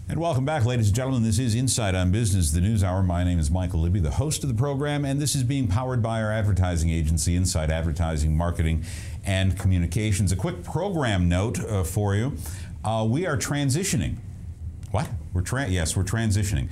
And welcome back, ladies and gentlemen. This is Inside on Business, the News Hour. My name is Michael Libbie, the host of the program, and this is being powered by our advertising agency, Inside Advertising, Marketing, and Communications. A quick program note for you. We are transitioning. What? Yes, we're transitioning.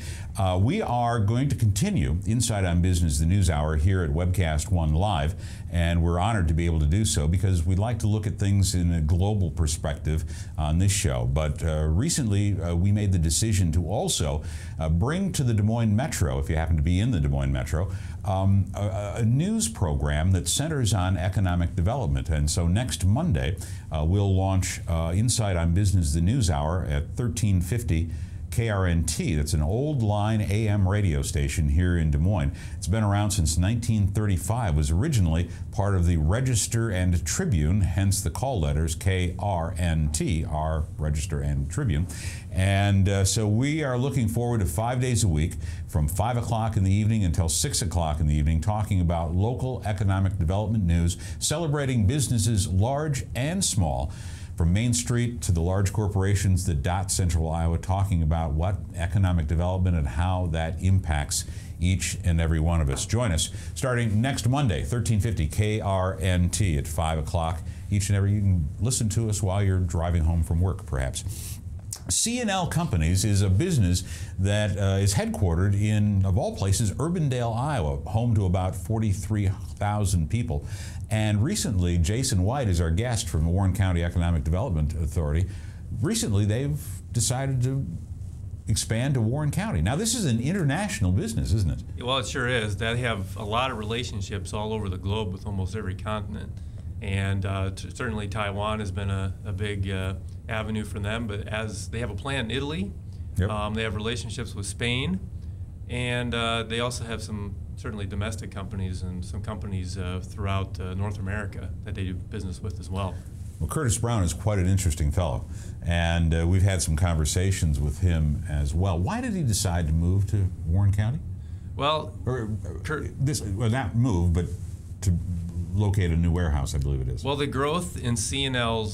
We are going to continue Inside on Business, the News Hour, here at Webcast One Live, and we're honored to be able to do so because we like to look at things in a global perspective on this show. But recently, we made the decision to also bring to the Des Moines Metro, if you happen to be in the Des Moines Metro, a news program that centers on economic development. And so next Monday, we'll launch Inside on Business, the News Hour at 1350 KRNT. That's an old line AM radio station here in Des Moines. It's been around since 1935. It was originally part of the Register and Tribune, hence the call letters KRNT, our Register and Tribune. And so we are looking forward to 5 days a week from 5 o'clock in the evening until 6 o'clock in the evening, talking about local economic development news, celebrating businesses large and small, from Main Street to the large corporations that dot Central Iowa, talking about what economic development and how that impacts each and every one of us. Join us starting next Monday, 1350 KRNT at 5 o'clock. Each and every, you can listen to us while you're driving home from work, perhaps. C&L Companies is a business that is headquartered in, of all places, Urbandale, Iowa, home to about 43,000 people. And recently, Jason White is our guest from the Warren County Economic Development Authority. Recently, they've decided to expand to Warren County. Now, this is an international business, isn't it? Well, it sure is. They have a lot of relationships all over the globe with almost every continent. And certainly Taiwan has been a big avenue for them, but as they have a plant in Italy, yep. They have relationships with Spain, and they also have some certainly domestic companies and some companies throughout North America that they do business with as well. Well, Curtis Brown is quite an interesting fellow, and we've had some conversations with him as well. Why did he decide to move to Warren County? Well, well, not move, but to locate a new warehouse, I believe it is. Well, the growth in C&L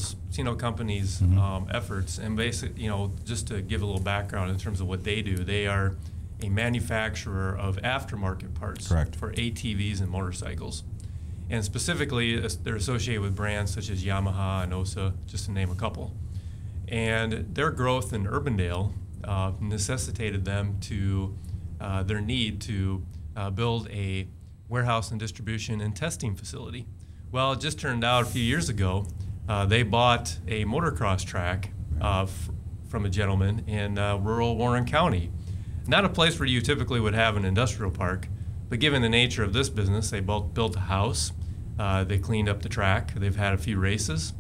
Companies' efforts, and basically, just to give a little background in terms of what they do, they are a manufacturer of aftermarket parts for ATVs and motorcycles. And specifically, they're associated with brands such as Yamaha and Osa, just to name a couple. And their growth in Urbandale necessitated them to, their need to build a warehouse and distribution and testing facility. Well, it just turned out a few years ago, they bought a motocross track from a gentleman in rural Warren County. Not a place where you typically would have an industrial park, but given the nature of this business, they both built a house, they cleaned up the track, they've had a few races,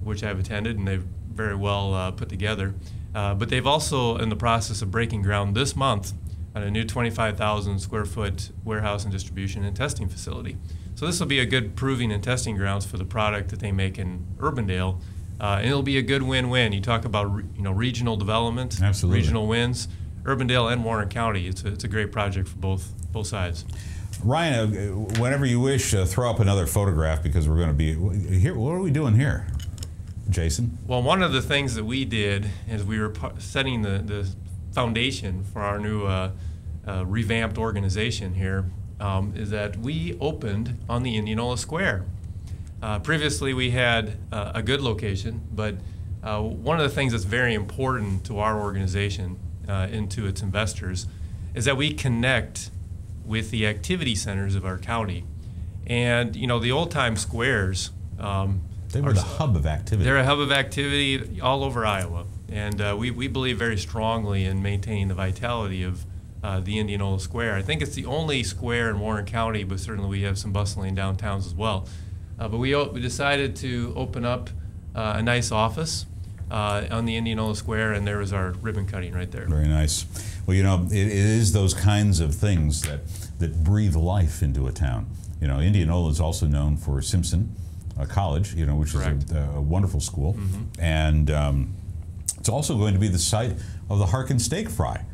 which I've attended, and they've very well put together. But they've also in the process of breaking ground this month on a new 25,000 square foot warehouse and distribution and testing facility. So this will be a good proving and testing grounds for the product that they make in Urbandale, and it'll be a good win-win. You talk about regional development, absolutely, regional wins. Urbandale and Warren County, it's a great project for both sides. Ryan, whenever you wish, throw up another photograph because we're going to be here. What are we doing here, Jason? Well, one of the things that we did is we were setting the foundation for our new revamped organization here, is that we opened on the Indianola Square. Previously, we had a good location, but one of the things that's very important to our organization and to its investors is that we connect with the activity centers of our county. And the old-time squares, they were the hub of activity. They're a hub of activity all over Iowa. And we believe very strongly in maintaining the vitality of the Indianola Square. I think it's the only square in Warren County, but certainly we have some bustling downtowns as well. But we decided to open up a nice office on the Indianola Square, and there was our ribbon cutting right there. Very nice. Well, it is those kinds of things that breathe life into a town. Indianola is also known for Simpson College, which is a wonderful school, and it's also going to be the site of the Harkin Steak Fry.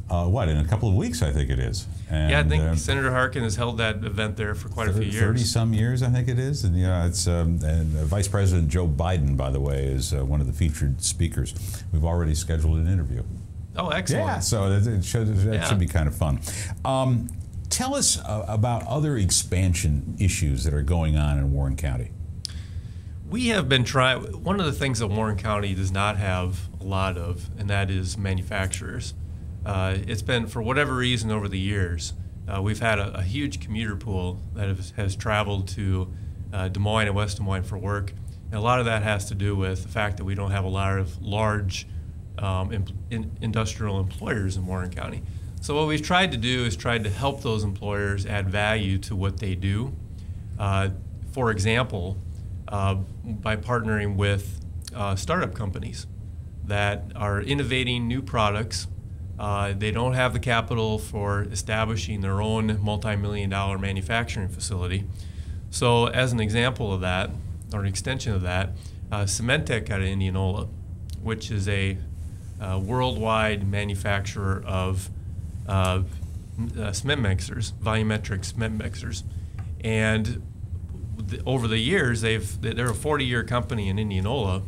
In a couple of weeks, I think it is. And, yeah, I think Senator Harkin has held that event there for quite a few years. 30-some years, I think it is. And it's and Vice President Joe Biden, by the way, is one of the featured speakers. We've already scheduled an interview. Oh, excellent. Yeah, so it should be kind of fun. Tell us about other expansion issues that are going on in Warren County. We have been trying, one of the things that Warren County does not have a lot of, and that is manufacturers. It's been, for whatever reason over the years, we've had a huge commuter pool that has traveled to Des Moines and West Des Moines for work. And a lot of that has to do with the fact that we don't have a lot of large industrial employers in Warren County. So what we've tried to do is tried to help those employers add value to what they do. For example, by partnering with startup companies that are innovating new products. They don't have the capital for establishing their own multi-million-dollar manufacturing facility. So as an example of that, or an extension of that, Cementech out of Indianola, which is a worldwide manufacturer of cement mixers, volumetric cement mixers. And over the years, they're a 40-year company in Indianola.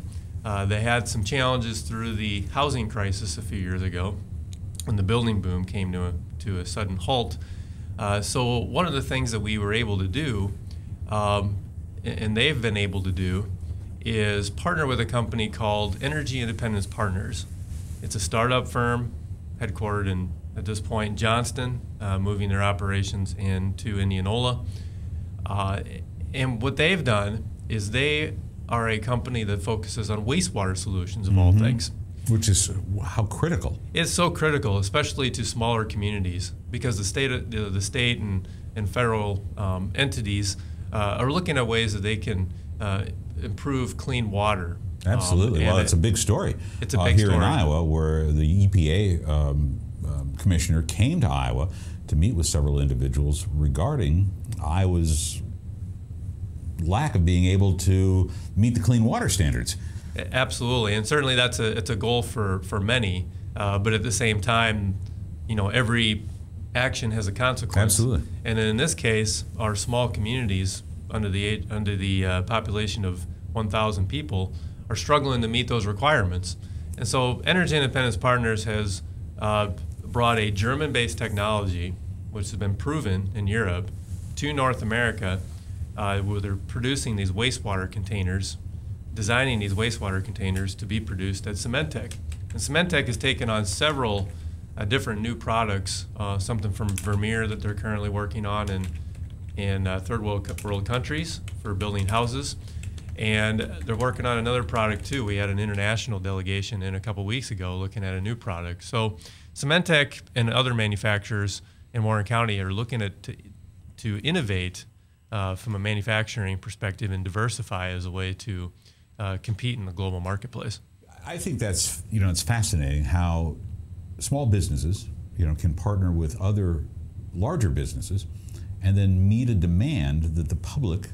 They had some challenges through the housing crisis a few years ago when the building boom came to a sudden halt. So one of the things that we were able to do, and they've been able to do, is partner with a company called Energy Independence Partners. It's a startup firm headquartered in, at this point, Johnston, moving their operations into Indianola. And what they've done is they are a company that focuses on wastewater solutions of all things. Which is how critical. It's so critical, especially to smaller communities, because the state and federal entities are looking at ways that they can improve clean water. Absolutely. Well, it's a big story. It's a big here story. in Iowa, where the EPA commissioner came to Iowa to meet with several individuals regarding Iowa's lack of being able to meet the clean water standards. Absolutely, and certainly it's a goal for many, but at the same time, you know, every action has a consequence. Absolutely. And in this case, our small communities under the population of 1,000 people are struggling to meet those requirements. And so Energy Independence Partners has brought a German-based technology, which has been proven in Europe, to North America, where they're producing these wastewater containers, designing these wastewater containers to be produced at Cementech. And Cementech has taken on several different new products, something from Vermeer that they're currently working on in third world countries for building houses. And they're working on another product too. We had an international delegation in a couple weeks ago looking at a new product. So Cementech and other manufacturers in Warren County are looking at to innovate from a manufacturing perspective and diversify as a way to compete in the global marketplace. I think that's, you know, it's fascinating how small businesses, you know, can partner with other larger businesses and then meet a demand that the public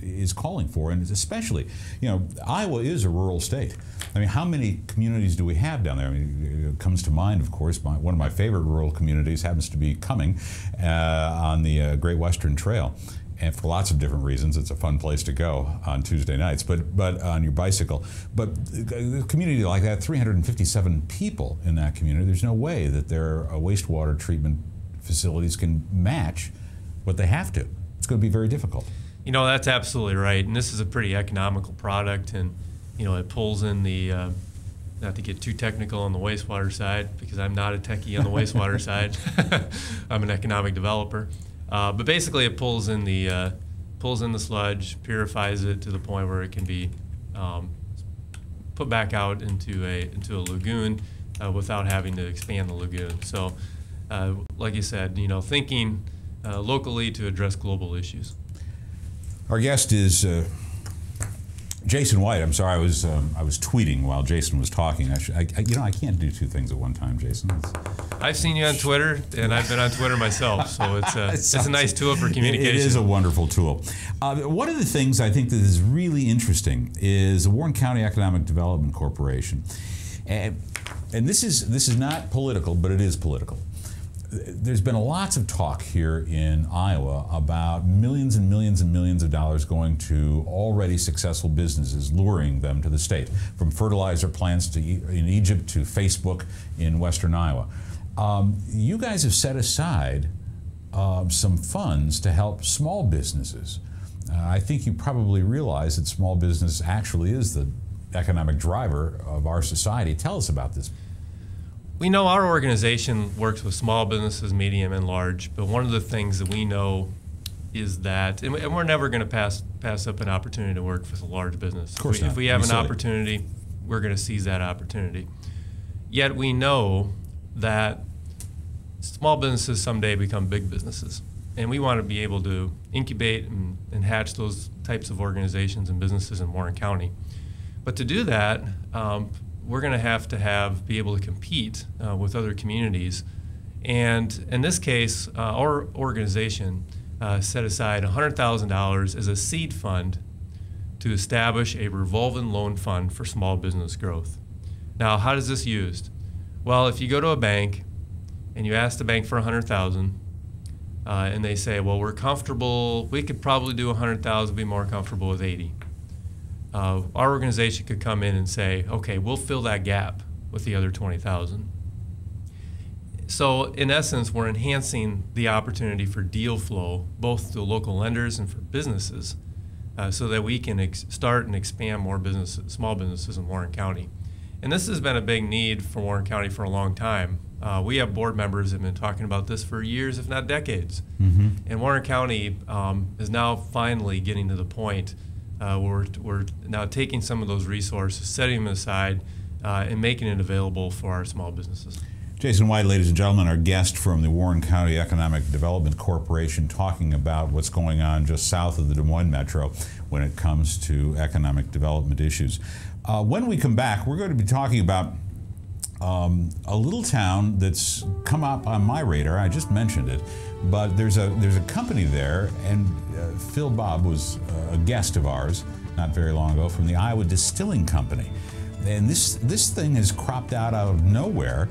is calling for, and especially, you know, Iowa is a rural state. I mean, how many communities do we have down there? I mean, it comes to mind, of course, one of my favorite rural communities happens to be Cumming on the Great Western Trail. And for lots of different reasons, it's a fun place to go on Tuesday nights, but on your bicycle. But a community like that, 357 people in that community, there's no way that their wastewater treatment facilities can match what they have to. It's going to be very difficult. You know, that's absolutely right. And this is a pretty economical product, and, you know, it pulls in the, not to get too technical on the wastewater side, because I'm not a techie on the wastewater side. I'm an economic developer. But basically, it pulls in the sludge, purifies it to the point where it can be put back out into a lagoon without having to expand the lagoon. So, like you said, you know, thinking locally to address global issues. Our guest is Jason White. I'm sorry, I was tweeting while Jason was talking. You know, I can't do two things at one time, Jason. I've seen you on Twitter, and I've been on Twitter myself, so it's a nice tool for communication. It is a wonderful tool. One of the things I think that is really interesting is the Warren County Economic Development Corporation, and this is not political, but it is political. there's been lots of talk here in Iowa about millions and millions and millions of dollars going to already successful businesses, luring them to the state, from fertilizer plants in Egypt to Facebook in western Iowa. You guys have set aside some funds to help small businesses. I think you probably realize that small business actually is the economic driver of our society. Tell us about this. We know our organization works with small businesses, medium and large, but one of the things that we know is that, and we're never going to pass up an opportunity to work with a large business. Of course not. If we have an opportunity, we're going to seize that opportunity. Yet we know that small businesses someday become big businesses, and we want to be able to incubate and hatch those types of organizations and businesses in Warren County. But to do that, we're going to be able to compete with other communities. And in this case, our organization set aside $100,000 as a seed fund to establish a revolving loan fund for small business growth. Now, how is this used? Well, if you go to a bank and you ask the bank for $100,000, and they say, well, we're comfortable, we could probably do $100,000, be more comfortable with 80. Our organization could come in and say, okay, we'll fill that gap with the other 20,000. So in essence, we're enhancing the opportunity for deal flow, both to local lenders and for businesses, so that we can start and expand more small businesses in Warren County. And this has been a big need for Warren County for a long time. We have board members that have been talking about this for years, if not decades. Mm-hmm. And Warren County is now finally getting to the point where we're now taking some of those resources, setting them aside, and making it available for our small businesses. Jason White, ladies and gentlemen, our guest from the Warren County Economic Development Corporation, talking about what's going on just south of the Des Moines Metro when it comes to economic development issues. When we come back, we're going to be talking about a little town that's come up on my radar. I just mentioned it, but there's a company there, and Phil Bob was a guest of ours not very long ago from the Iowa Distilling Company, and this thing has cropped out of nowhere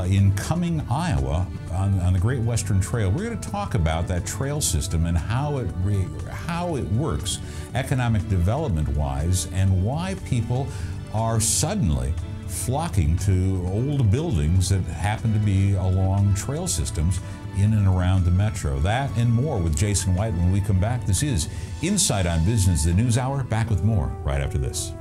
in Cumming, Iowa, on the Great Western Trail. We're going to talk about that trail system and how it works economic development-wise, and why people are suddenly flocking to old buildings that happen to be along trail systems in and around the metro. That and more with Jason White when we come back. This is Inside on Business, the News Hour. Back with more right after this.